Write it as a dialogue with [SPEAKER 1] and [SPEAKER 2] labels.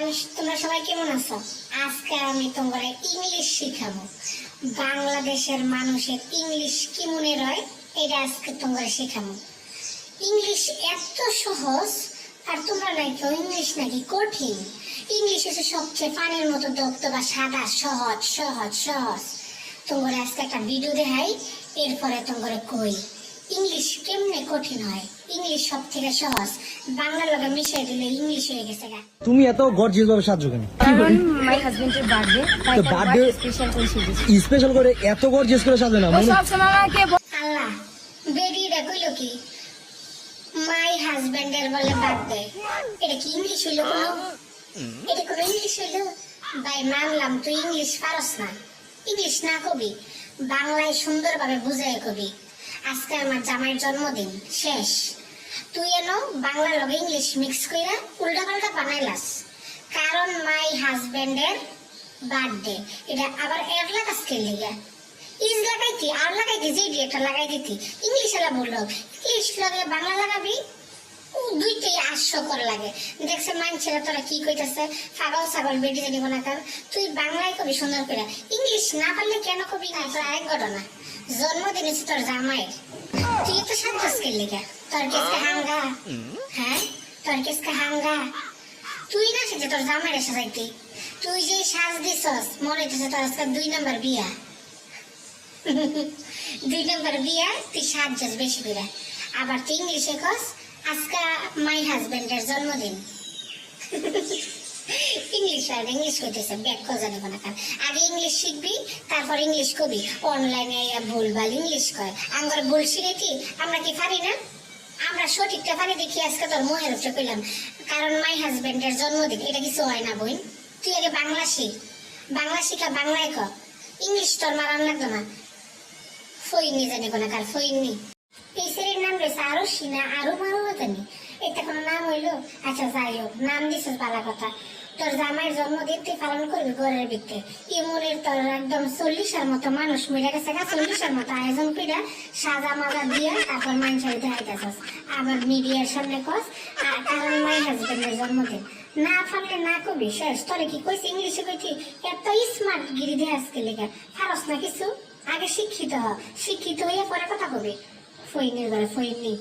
[SPEAKER 1] তোমরা সবাই কেমন আছো? আজকে আমি তোমরা ইংলিশ শিখাবো। বাংলাদেশের মানুষের ইংলিশ কি মনে হয় এটা আজকে তোমরা শিখাবো। ইংলিশ এত সহজ, আর তোমরা নাকি ইংলিশ নাকি কঠিন। ইংলিশ হচ্ছে সবচেয়ে পানির মতো দপ্তবা সাদা, সহজ সহজ সহজ। তোমরা আজকে একটা ভিডিও দেখাই, এরপরে তোমরা কই ইংলিশ কেমনে কঠিন হয়। ইংলিশ সব থেকে সহজ, বাংলা লগে মিশিয়ে দিলে ইংলিশ হয়ে গেছে গা।
[SPEAKER 2] তুমি এত গর্জিয়াস ভাবে সাজছো কেন?
[SPEAKER 3] কারণ মাই হাজবেন্ডের বার্থডে, তাই
[SPEAKER 2] তো বার্থডে
[SPEAKER 3] স্পেশাল করে সেজেছি।
[SPEAKER 2] স্পেশাল করে এত গর্জিয়াস করে সাজে না
[SPEAKER 3] ও
[SPEAKER 2] মনে?
[SPEAKER 3] সব সময় আমাকে
[SPEAKER 1] আল্লাহ বেরিয়ে কইলো কি মাই হাজবেন্ডের বলে বার্থডে, এটা কি ইংলিশ হইলো? এটা কোনো ইংলিশ হইলো? ভাই মানলাম তুই ইংলিশ পারস না, ইংলিশ না কবি, বাংলায় সুন্দরভাবে বুঝাই কবি। আজকে আমার জামাইয়ের জন্মদিন শেষ, তুই এনো বাংলা লগে ইংলিশ মিক্স কইরা উল্টা পাল্টা বানাইলাস। কারণ মাই হাজবেন্ডের বার্থডে, এটা আবার এর লাগাস কে লিগা? ইজ লাগাইতি আর লাগাইতি, যে এটা লাগাই দিতি। ইংলিশ এলা বললো, ইংলিশ লাগে বাংলা লাগাবি, দুইটাই হাস্যকর লাগে। দেখছে মানছেরা তোরা কি কইতাছে, পাগল ছাগল বেটি জানিব না। কারণ তুই বাংলায় কবি সুন্দর করে, ইংলিশ না পারলে কেন কবি না? তোর আরেক ঘটনা, জন্মদিন হচ্ছে তোর জামাইয়ের, তুই তো সান্তোষ কে লিগা? তোর কেসকে হাঙ্গা, হ্যাঁ তোর কেসকে হাঙ্গা। তুই না সেটা তোর জামাইয়ের সাজাইতি, তুই যে সাজ দিছস মনে হইতেছে তোর আজকে 2 নম্বর বিয়া। 2 নম্বর বিয়া, তুই সাজছস বেশি করে। আবার তুই ইংলিশে কস আজকে মাই হাজবেন্ডের জন্মদিন। ইংলিশ আর ইংলিশ কইতেছে ব্যাক কো জানিব না। কারণ আগে ইংলিশ শিখবি, তারপর ইংলিশ কবি। অনলাইনে ভুলভাল ইংলিশ কয়, আমরা ভুল শিখেছি, আমরা কি পারি না? আমরা সঠিকটা পারি দেখি আজকে তোর মোহের উপরে কইলাম। কারণ মাই হাজবেন্ডের জন্মদিন, এটা কিছু হয় না বোন। তুই আগে বাংলা শিখ, বাংলা শিখা বাংলায় ক, ইংলিশ তোর মারান লাগতো না। ফইনি জানিব না কার ফইনি। এই ছেলের নাম রয়েছে আরো সিনা, আরো মারো হতানি, এটা কোনো নাম হইলো? আচ্ছা যাই হোক, নাম দিছিস ভালো কথা। তোর জামাইয়ের জন্মদিন তুই পালন করবি ঘরের ভিতরে। ইমনের তোর একদম 40-এর মতো মানুষ মিলে গেছে, 40-এর মতো আয়োজন করে সাজা মাজা দিয়ে তারপর মানুষের দেখাইতেছস। আবার মিডিয়ার সামনে কস কারণ মাই হাজবেন্ডের জন্মদিন। না পারলে না কবি, শেষ। তোরে কি কইছি ইংলিশে কইছি? এত স্মার্ট গিরি দিয়ে আজকে লেখা ফারস না কিছু। আগে শিক্ষিত হ, শিক্ষিত হইয়া পরে কথা কবি। ফইনির ঘরে ফইনি।